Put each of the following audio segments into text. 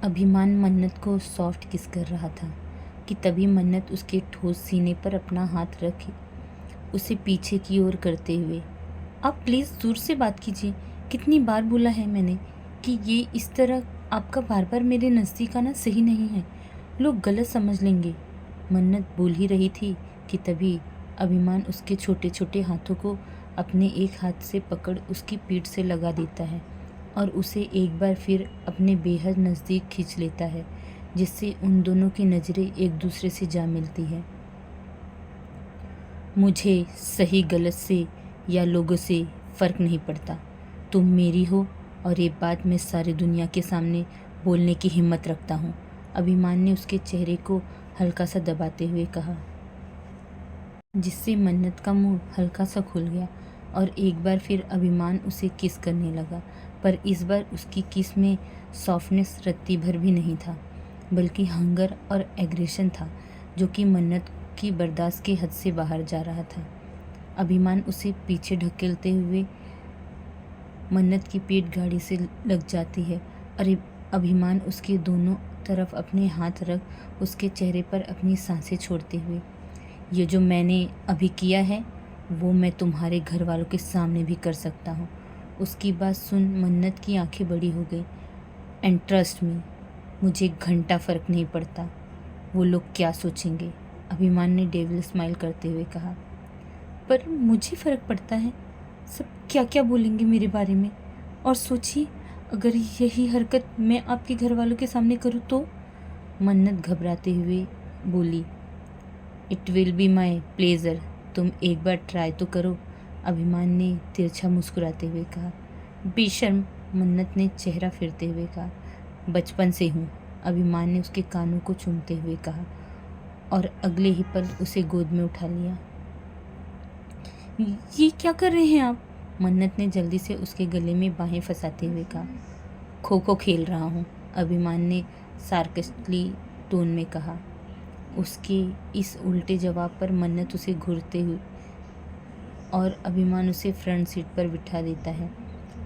अभिमान मन्नत को सॉफ्ट किस कर रहा था कि तभी मन्नत उसके ठोस सीने पर अपना हाथ रखे उसे पीछे की ओर करते हुए, आप प्लीज़ दूर से बात कीजिए। कितनी बार बोला है मैंने कि ये इस तरह आपका बार बार मेरे नज़दीक आना सही नहीं है, लोग गलत समझ लेंगे। मन्नत बोल ही रही थी कि तभी अभिमान उसके छोटे छोटे हाथों को अपने एक हाथ से पकड़ उसकी पीठ से लगा देता है और उसे एक बार फिर अपने बेहद नज़दीक खींच लेता है, जिससे उन दोनों की नज़रें एक दूसरे से जा मिलती है। मुझे सही गलत से या लोगों से फ़र्क नहीं पड़ता, तुम मेरी हो और ये बात मैं सारी दुनिया के सामने बोलने की हिम्मत रखता हूँ। अभिमान ने उसके चेहरे को हल्का सा दबाते हुए कहा, जिससे मन्नत का मुंह हल्का सा खुल गया और एक बार फिर अभिमान उसे किस करने लगा। पर इस बार उसकी किस में सॉफ्टनेस रत्ती भर भी नहीं था, बल्कि हंगर और एग्रेशन था, जो कि मन्नत की बर्दाश्त के हद से बाहर जा रहा था। अभिमान उसे पीछे ढकेलते हुए मन्नत की पीठ गाड़ी से लग जाती है और अभिमान उसके दोनों तरफ अपने हाथ रख उसके चेहरे पर अपनी सांसें छोड़ते हुए, ये जो मैंने अभी किया है वो मैं तुम्हारे घर वालों के सामने भी कर सकता हूँ। उसकी बात सुन मन्नत की आंखें बड़ी हो गई। एंड ट्रस्ट मी, मुझे घंटा फ़र्क नहीं पड़ता वो लोग क्या सोचेंगे, अभिमान ने डेविल स्माइल करते हुए कहा। पर मुझे फ़र्क पड़ता है, सब क्या क्या बोलेंगे मेरे बारे में। और सोचिए, अगर यही हरकत मैं आपके घर वालों के सामने करूँ तो। मन्नत घबराते हुए बोली, it will be my pleasure, तुम एक बार ट्राई तो करो, अभिमान ने तिरछा मुस्कुराते हुए कहा। बेशर्म, मन्नत ने चेहरा फिरते हुए कहा। बचपन से हूँ, अभिमान ने उसके कानों को चूमते हुए कहा और अगले ही पल उसे गोद में उठा लिया। ये क्या कर रहे हैं आप, मन्नत ने जल्दी से उसके गले में बाहें फंसाते हुए कहा। खो खो खेल रहा हूँ, अभिमान ने सार्कास्टिकली टोन में कहा। उसके इस उल्टे जवाब पर मन्नत उसे घूरते हुए और अभिमान उसे फ्रंट सीट पर बिठा देता है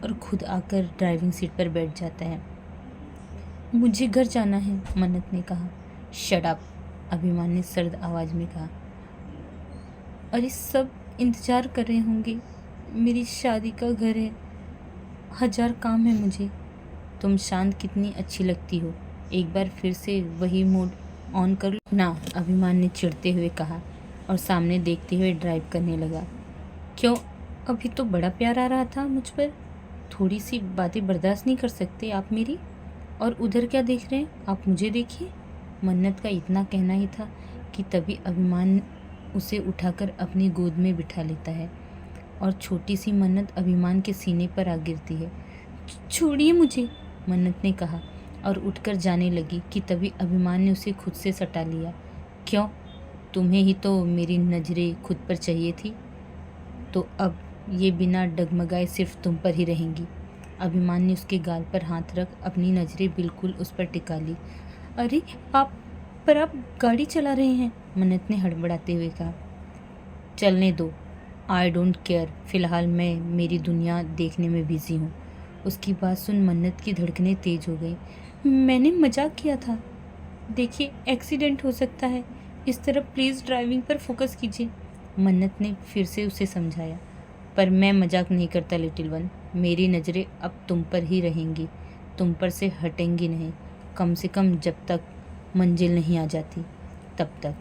और खुद आकर ड्राइविंग सीट पर बैठ जाता है। मुझे घर जाना है, मन्नत ने कहा। शट अप, अभिमान ने सर्द आवाज़ में कहा। अरे सब इंतज़ार कर रहे होंगे, मेरी शादी का घर है, 1000 काम है मुझे। तुम शांत कितनी अच्छी लगती हो, एक बार फिर से वही मोड ऑन कर लो ना, अभिमान ने चिढ़ते हुए कहा और सामने देखते हुए ड्राइव करने लगा। क्यों, अभी तो बड़ा प्यार आ रहा था मुझ पर, थोड़ी सी बातें बर्दाश्त नहीं कर सकते आप मेरी। और उधर क्या देख रहे हैं आप, मुझे देखिए। मन्नत का इतना कहना ही था कि तभी अभिमान उसे उठाकर अपनी गोद में बिठा लेता है और छोटी सी मन्नत अभिमान के सीने पर आ गिरती है। छोड़िए मुझे, मन्नत ने कहा और उठकर जाने लगी कि तभी अभिमान ने उसे खुद से सटा लिया। क्यों, तुम्हें ही तो मेरी नज़रें खुद पर चाहिए थी, तो अब ये बिना डगमगाए सिर्फ तुम पर ही रहेंगी। अभिमान ने उसके गाल पर हाथ रख अपनी नज़रें बिल्कुल उस पर टिका ली। अरे आप गाड़ी चला रहे हैं, मन्नत ने हड़बड़ाते हुए कहा। चलने दो, आई डोंट केयर, फ़िलहाल मैं मेरी दुनिया देखने में बिज़ी हूँ। उसकी बात सुन मन्नत की धड़कनें तेज हो गई। मैंने मजाक किया था, देखिए एक्सीडेंट हो सकता है, इस तरह प्लीज़ ड्राइविंग पर फोकस कीजिए, मन्नत ने फिर से उसे समझाया। पर मैं मजाक नहीं करता लिटिल वन, मेरी नज़रें अब तुम पर ही रहेंगी, तुम पर से हटेंगी नहीं, कम से कम जब तक मंजिल नहीं आ जाती तब तक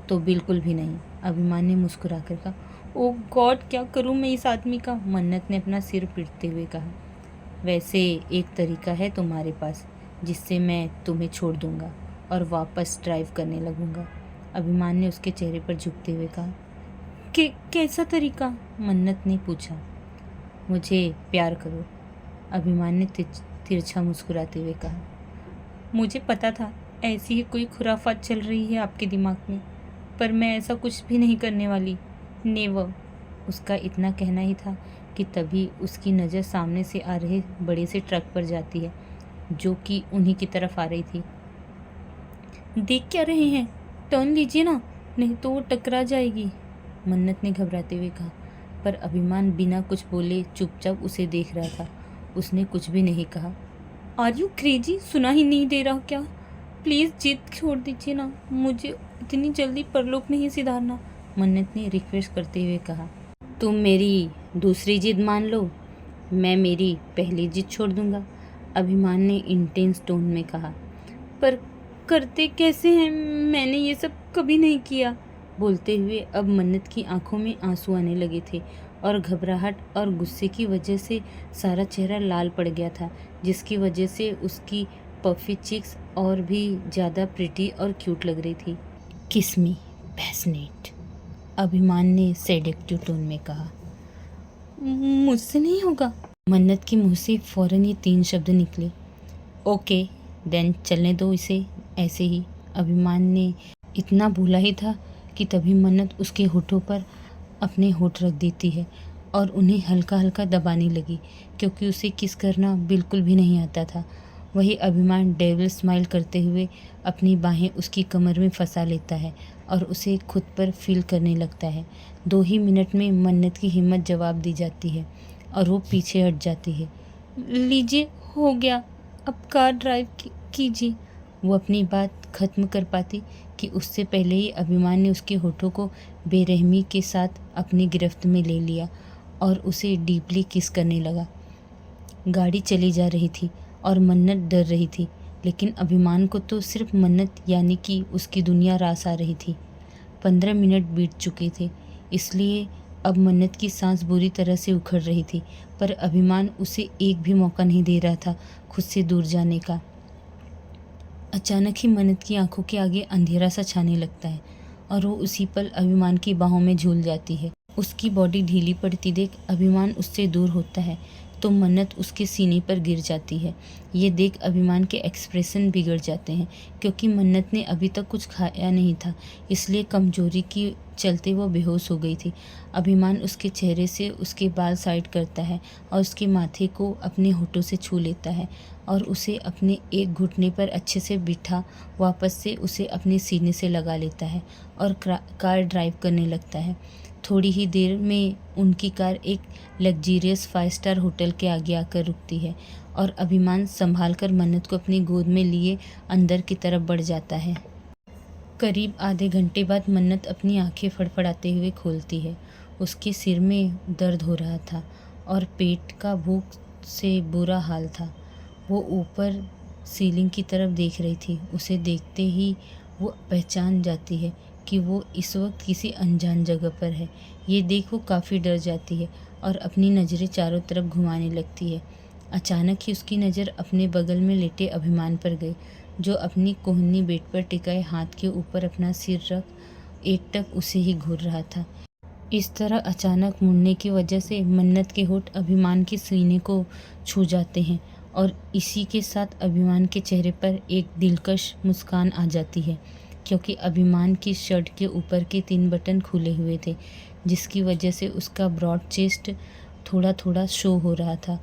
तो बिल्कुल भी नहीं, अभिमान ने मुस्कुरा कर कहा। ओ गॉड, क्या करूँ मैं इस आदमी का, मन्नत ने अपना सिर पीटते हुए कहा। वैसे एक तरीका है तुम्हारे पास जिससे मैं तुम्हें छोड़ दूंगा और वापस ड्राइव करने लगूंगा, अभिमान ने उसके चेहरे पर झुकते हुए कहा। कैसा तरीका, मन्नत ने पूछा। मुझे प्यार करो, अभिमान ने तिरछा मुस्कुराते हुए कहा। मुझे पता था ऐसी ही कोई खुराफात चल रही है आपके दिमाग में, पर मैं ऐसा कुछ भी नहीं करने वाली, नेवर। उसका इतना कहना ही था कि तभी उसकी नज़र सामने से आ रहे बड़े से ट्रक पर जाती है जो कि उन्हीं की तरफ आ रही थी। देख क्या रहे हैं, टर्न लीजिए ना, नहीं तो वो टकरा जाएगी, मन्नत ने घबराते हुए कहा। पर अभिमान बिना कुछ बोले चुपचाप उसे देख रहा था, उसने कुछ भी नहीं कहा। Are you crazy? सुना ही नहीं दे रहा क्या? प्लीज़ जिद छोड़ दीजिए ना, मुझे इतनी जल्दी परलोक नहीं सिधारना, मन्नत ने रिक्वेस्ट करते हुए कहा। तुम मेरी दूसरी जिद मान लो, मैं मेरी पहली जिद छोड़ दूंगा, अभिमान ने इंटेंस टोन में कहा। पर करते कैसे हैं? मैंने ये सब कभी नहीं किया। बोलते हुए अब मन्नत की आंखों में आंसू आने लगे थे और घबराहट और गुस्से की वजह से सारा चेहरा लाल पड़ गया था, जिसकी वजह से उसकी पफी चिक्स और भी ज़्यादा प्रिटी और क्यूट लग रही थी। किस मी पैशनेट, अभिमान ने सेडेक्टिव टोन में कहा। मुझसे नहीं होगा, मन्नत के मुंह से फौरन ये 3 शब्द निकले। ओके देन चलने दो इसे ऐसे ही, अभिमान ने इतना बोला ही था कि तभी मन्नत उसके होठों पर अपने होठ रख देती है और उन्हें हल्का हल्का दबाने लगी, क्योंकि उसे किस करना बिल्कुल भी नहीं आता था। वही अभिमान डेविल स्माइल करते हुए अपनी बाहें उसकी कमर में फंसा लेता है और उसे खुद पर फील करने लगता है। 2 ही मिनट में मन्नत की हिम्मत जवाब दी जाती है और वो पीछे हट जाती है। लीजिए हो गया, अब कार ड्राइव कीजिए। वो अपनी बात खत्म कर पाती कि उससे पहले ही अभिमान ने उसके होठों को बेरहमी के साथ अपनी गिरफ्त में ले लिया और उसे डीपली किस करने लगा। गाड़ी चली जा रही थी और मन्नत डर रही थी, लेकिन अभिमान को तो सिर्फ मन्नत यानी कि उसकी दुनिया रास आ रही थी। 15 मिनट बीत चुके थे, इसलिए अब मन्नत की सांस बुरी तरह से उखड़ रही थी, पर अभिमान उसे एक भी मौका नहीं दे रहा था खुद से दूर जाने का। अचानक ही मन्नत की आंखों के आगे अंधेरा सा छाने लगता है और वो उसी पल अभिमान की बाहों में झूल जाती है। उसकी बॉडी ढीली पड़ती देख अभिमान उससे दूर होता है तो मन्नत उसके सीने पर गिर जाती है। ये देख अभिमान के एक्सप्रेशन बिगड़ जाते हैं, क्योंकि मन्नत ने अभी तक कुछ खाया नहीं था, इसलिए कमजोरी की चलते वो बेहोश हो गई थी। अभिमान उसके चेहरे से उसके बाल साइड करता है और उसके माथे को अपने होठों से छू लेता है और उसे अपने एक घुटने पर अच्छे से बिठा वापस से उसे अपने सीने से लगा लेता है और कार ड्राइव करने लगता है। थोड़ी ही देर में उनकी कार एक लग्जीरियस 5 स्टार होटल के आगे आकर रुकती है और अभिमान संभाल कर मन्नत को अपनी गोद में लिए अंदर की तरफ बढ़ जाता है। करीब आधे घंटे बाद मन्नत अपनी आंखें फड़फड़ाते हुए खोलती है। उसके सिर में दर्द हो रहा था और पेट का भूख से बुरा हाल था। वो ऊपर सीलिंग की तरफ देख रही थी। उसे देखते ही वो पहचान जाती है कि वो इस वक्त किसी अनजान जगह पर है। ये देख वो काफ़ी डर जाती है और अपनी नज़रें चारों तरफ घुमाने लगती है। अचानक ही उसकी नज़र अपने बगल में लेटे अभिमान पर गई, जो अपनी कोहनी बेड पर टिकाए हाथ के ऊपर अपना सिर रख एकटक उसे ही घूर रहा था। इस तरह अचानक मुड़ने की वजह से मन्नत के होठ अभिमान के सीने को छू जाते हैं और इसी के साथ अभिमान के चेहरे पर एक दिलकश मुस्कान आ जाती है, क्योंकि अभिमान की शर्ट के ऊपर के 3 बटन खुले हुए थे, जिसकी वजह से उसका ब्रॉड चेस्ट थोड़ा थोड़ा शो हो रहा था।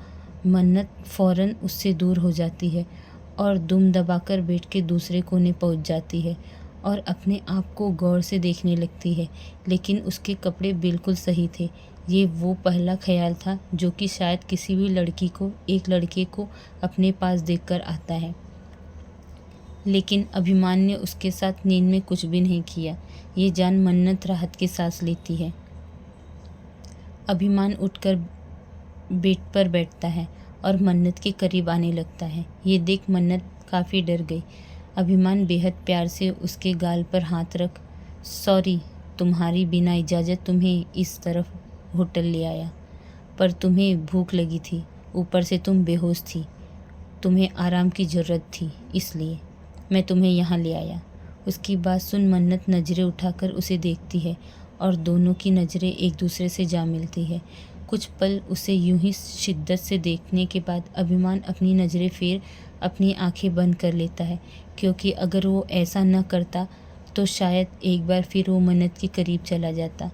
मन्नत फ़ौरन उससे दूर हो जाती है और दुम दबाकर बेड के दूसरे कोने पहुंच जाती है और अपने आप को गौर से देखने लगती है, लेकिन उसके कपड़े बिल्कुल सही थे। ये वो पहला ख्याल था जो कि शायद किसी भी लड़की को एक लड़के को अपने पास देखकर आता है। लेकिन अभिमान ने उसके साथ नींद में कुछ भी नहीं किया। ये जान मन्नत राहत की सांस लेती है। अभिमान उठकर बेड पर बैठता है और मन्नत के करीब आने लगता है। ये देख मन्नत काफ़ी डर गई। अभिमान बेहद प्यार से उसके गाल पर हाथ रख, सॉरी, तुम्हारी बिना इजाज़त तुम्हें इस तरफ होटल ले आया, पर तुम्हें भूख लगी थी, ऊपर से तुम बेहोश थी, तुम्हें आराम की ज़रूरत थी, इसलिए मैं तुम्हें यहाँ ले आया। उसकी बात सुन मन्नत नज़रें उठाकर उसे देखती है और दोनों की नज़रें एक दूसरे से जा मिलती है। कुछ पल उसे यूं ही शिद्दत से देखने के बाद अभिमान अपनी नज़रें फेर अपनी आंखें बंद कर लेता है, क्योंकि अगर वो ऐसा न करता तो शायद एक बार फिर वो मन्नत के करीब चला जाता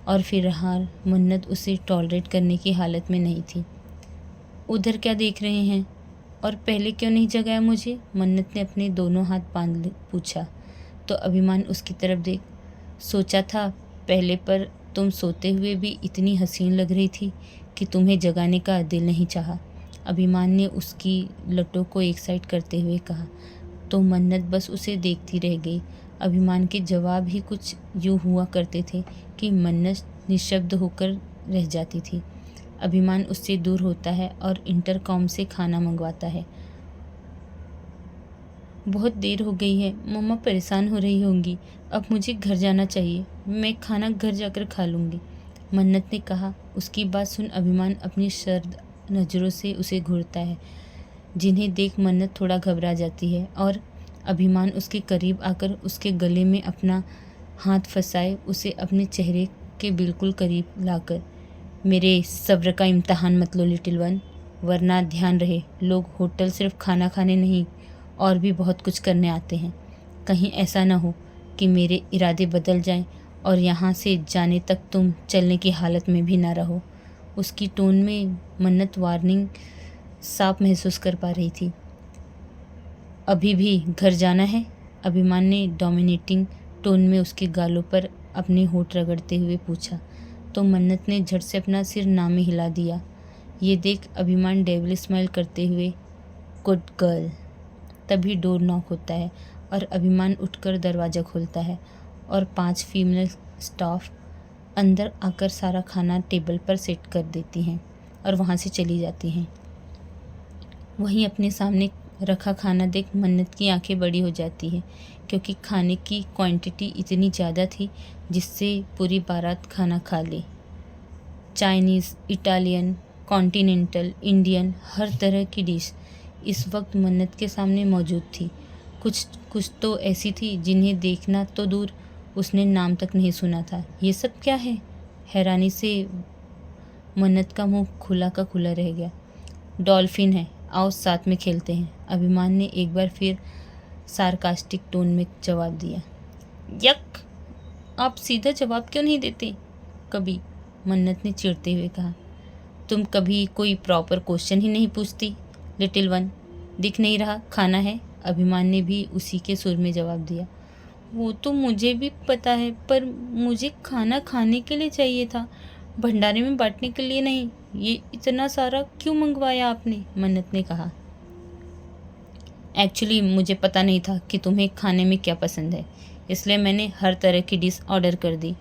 और फिलहाल मन्नत उसे टॉलरेट करने की हालत में नहीं थी। उधर क्या देख रहे हैं और पहले क्यों नहीं जगाया मुझे? मन्नत ने अपने दोनों हाथ बांध पूछा तो अभिमान उसकी तरफ देख, सोचा था पहले, पर तुम सोते हुए भी इतनी हसीन लग रही थी कि तुम्हें जगाने का दिल नहीं चाहा। अभिमान ने उसकी लटों को एक साइड करते हुए कहा। तो मन्नत बस उसे देखती रह गई। अभिमान के जवाब ही कुछ यूँ हुआ करते थे कि मन्नत निशब्द होकर रह जाती थी। अभिमान उससे दूर होता है और इंटरकॉम से खाना मंगवाता है। बहुत देर हो गई है, मम्मा परेशान हो रही होंगी, अब मुझे घर जाना चाहिए, मैं खाना घर जाकर खा लूँगी, मन्नत ने कहा। उसकी बात सुन अभिमान अपनी सर्द नज़रों से उसे घूरता है, जिन्हें देख मन्नत थोड़ा घबरा जाती है और अभिमान उसके करीब आकर उसके गले में अपना हाथ फंसाए उसे अपने चेहरे के बिल्कुल करीब लाकर, मेरे सब्र का इम्तहान मत लो लिटिल वन, वरना ध्यान रहे लोग होटल सिर्फ खाना खाने नहीं और भी बहुत कुछ करने आते हैं। कहीं ऐसा ना हो कि मेरे इरादे बदल जाएं और यहाँ से जाने तक तुम चलने की हालत में भी ना रहो। उसकी टोन में मन्नत वार्निंग साफ महसूस कर पा रही थी। अभी भी घर जाना है? अभिमान ने डोमिनेटिंग टोन में उसके गालों पर अपने होंठ रगड़ते हुए पूछा। तो मन्नत ने झट से अपना सिर नामे हिला दिया। ये देख अभिमान डेविल स्माइल करते हुए, गुड गर्ल। तभी डोर नॉक होता है और अभिमान उठकर दरवाज़ा खोलता है और 5 फीमेल स्टाफ अंदर आकर सारा खाना टेबल पर सेट कर देती हैं और वहाँ से चली जाती हैं। वहीं अपने सामने रखा खाना देख मन्नत की आंखें बड़ी हो जाती हैं, क्योंकि खाने की क्वांटिटी इतनी ज़्यादा थी जिससे पूरी बारात खाना खा ले। चाइनीज़, इटालियन, कॉन्टिनेंटल, इंडियन, हर तरह की डिश इस वक्त मन्नत के सामने मौजूद थी। कुछ तो ऐसी थी जिन्हें देखना तो दूर, उसने नाम तक नहीं सुना था। ये सब क्या है? हैरानी से मन्नत का मुंह खुला का खुला रह गया। डॉल्फिन है, आओ साथ में खेलते हैं, अभिमान ने एक बार फिर सार्कास्टिक टोन में जवाब दिया। यक, आप सीधा जवाब क्यों नहीं देते कभी? मन्नत ने चिढ़ते हुए कहा। तुम कभी कोई प्रॉपर क्वेश्चन ही नहीं पूछती लिटिल वन, दिख नहीं रहा खाना है? अभिमान ने भी उसी के सुर में जवाब दिया। वो तो मुझे भी पता है, पर मुझे खाना खाने के लिए चाहिए था, भंडारे में बांटने के लिए नहीं। ये इतना सारा क्यों मंगवाया आपने? मन्नत ने कहा। एक्चुअली मुझे पता नहीं था कि तुम्हें खाने में क्या पसंद है, इसलिए मैंने हर तरह की डिश ऑर्डर कर दी,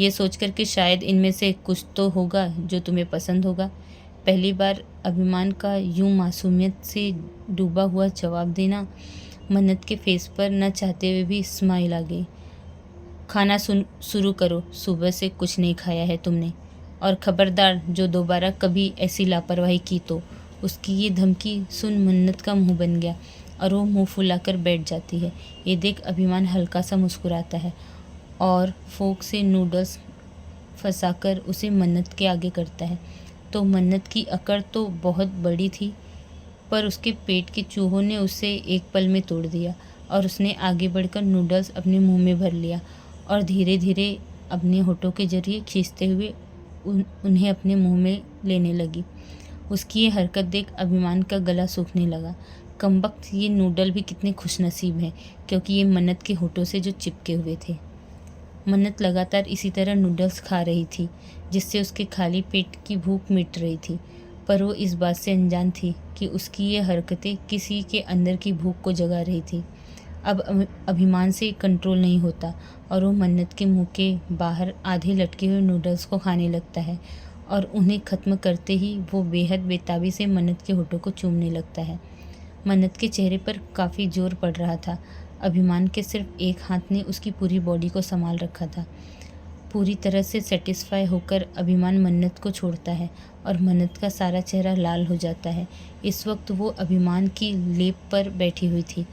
ये सोचकर कि शायद इनमें से कुछ तो होगा जो तुम्हें पसंद होगा। पहली बार अभिमान का यूं मासूमियत से डूबा हुआ जवाब देना मन्नत के फेस पर न चाहते हुए भी स्माइल आ गई। खाना शुरू करो, सुबह से कुछ नहीं खाया है तुमने, और खबरदार जो दोबारा कभी ऐसी लापरवाही की तो। उसकी ये धमकी सुन मन्नत का मुंह बन गया और वो मुंह फुलाकर बैठ जाती है। ये देख अभिमान हल्का सा मुस्कुराता है और फोक से नूडल्स फंसाकर उसे मन्नत के आगे करता है। तो मन्नत की अकड़ तो बहुत बड़ी थी, पर उसके पेट के चूहों ने उसे एक पल में तोड़ दिया और उसने आगे बढ़कर नूडल्स अपने मुंह में भर लिया और धीरे धीरे अपने होठों के जरिए खींचते हुए उन्हें अपने मुंह में लेने लगी। उसकी ये हरकत देख अभिमान का गला सूखने लगा। कमबख्त, ये नूडल भी कितने खुशनसीब हैं, क्योंकि ये मन्नत के होठों से जो चिपके हुए थे। मन्नत लगातार इसी तरह नूडल्स खा रही थी, जिससे उसके खाली पेट की भूख मिट रही थी, पर वो इस बात से अनजान थी कि उसकी ये हरकतें किसी के अंदर की भूख को जगा रही थी। अब अभिमान से कंट्रोल नहीं होता और वो मन्नत के मुंह के बाहर आधे लटके हुए नूडल्स को खाने लगता है और उन्हें ख़त्म करते ही वो बेहद बेताबी से मन्नत के होठों को चूमने लगता है। मन्नत के चेहरे पर काफ़ी जोर पड़ रहा था। अभिमान के सिर्फ एक हाथ ने उसकी पूरी बॉडी को संभाल रखा था। पूरी तरह से सेटिस्फाई होकर अभिमान मन्नत को छोड़ता है और मन्नत का सारा चेहरा लाल हो जाता है। इस वक्त वो अभिमान की लेप पर बैठी हुई थी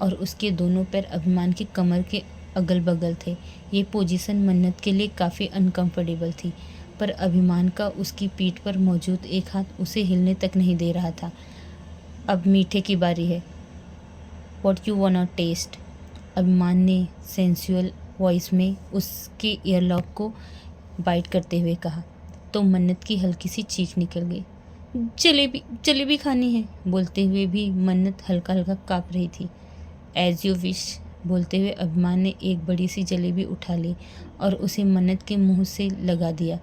और उसके दोनों पैर अभिमान की कमर के अगल बगल थे। ये पोजीशन मन्नत के लिए काफ़ी अनकंफर्टेबल थी, पर अभिमान का उसकी पीठ पर मौजूद एक हाथ उसे हिलने तक नहीं दे रहा था। अब मीठे की बारी है, व्हाट यू वांट टेस्ट? अभिमान ने सेंसुअल वॉइस में उसके ईयरलॉक को बाइट करते हुए कहा। तो मन्नत की हल्की सी चीख निकल गई। जलेबी खानी है, बोलते हुए भी मन्नत हल्का हल्का काँप रही थी। एज यू विश, बोलते हुए अभिमान ने एक बड़ी सी जलेबी उठा ली और उसे मन्नत के मुंह से लगा दिया।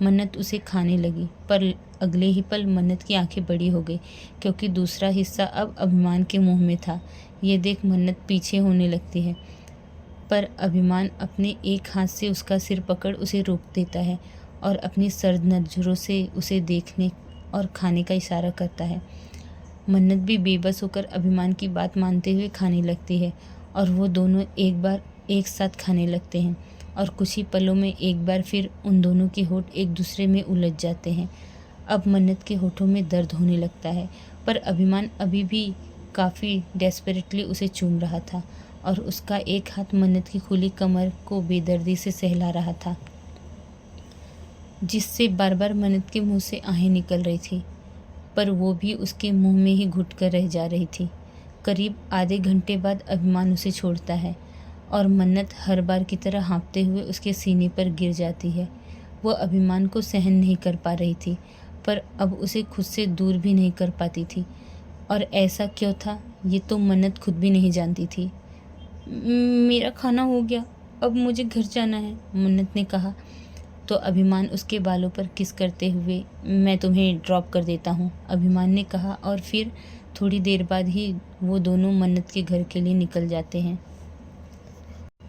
मन्नत उसे खाने लगी, पर अगले ही पल मन्नत की आंखें बड़ी हो गई क्योंकि दूसरा हिस्सा अब अभिमान के मुंह में था। ये देख मन्नत पीछे होने लगती है, पर अभिमान अपने एक हाथ से उसका सिर पकड़ उसे रोक देता है और अपनी सर्द नज़रों से उसे देखने और खाने का इशारा करता है। मन्नत भी बेबस होकर अभिमान की बात मानते हुए खाने लगती है और वो दोनों एक बार एक साथ खाने लगते हैं और कुछ ही पलों में एक बार फिर उन दोनों के होंठ एक दूसरे में उलझ जाते हैं। अब मन्नत के होठों में दर्द होने लगता है, पर अभिमान अभी भी काफ़ी डेस्परेटली उसे चूम रहा था और उसका एक हाथ मन्नत की खुली कमर को बेदर्दी से सहला रहा था, जिससे बार बार मन्नत के मुंह से आहें निकल रही थी, पर वो भी उसके मुंह में ही घुट कर रह जा रही थी। करीब आधे घंटे बाद अभिमान उसे छोड़ता है और मन्नत हर बार की तरह हाँफते हुए उसके सीने पर गिर जाती है। वो अभिमान को सहन नहीं कर पा रही थी, पर अब उसे खुद से दूर भी नहीं कर पाती थी। और ऐसा क्यों था, ये तो मन्नत खुद भी नहीं जानती थी। मेरा खाना हो गया, अब मुझे घर जाना है, मन्नत ने कहा। तो अभिमान उसके बालों पर किस करते हुए, मैं तुम्हें ड्रॉप कर देता हूँ, अभिमान ने कहा और फिर थोड़ी देर बाद ही वो दोनों मन्नत के घर के लिए निकल जाते हैं।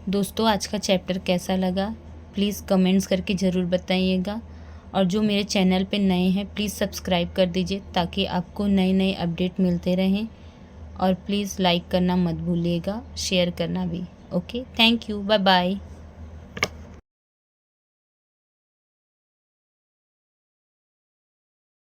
दोस्तों, आज का चैप्टर कैसा लगा प्लीज़ कमेंट्स करके ज़रूर बताइएगा और जो मेरे चैनल पे नए हैं प्लीज़ सब्सक्राइब कर दीजिए ताकि आपको नए नए अपडेट मिलते रहें और प्लीज़ लाइक करना मत भूलिएगा, शेयर करना भी। Okay, thank you, bye bye.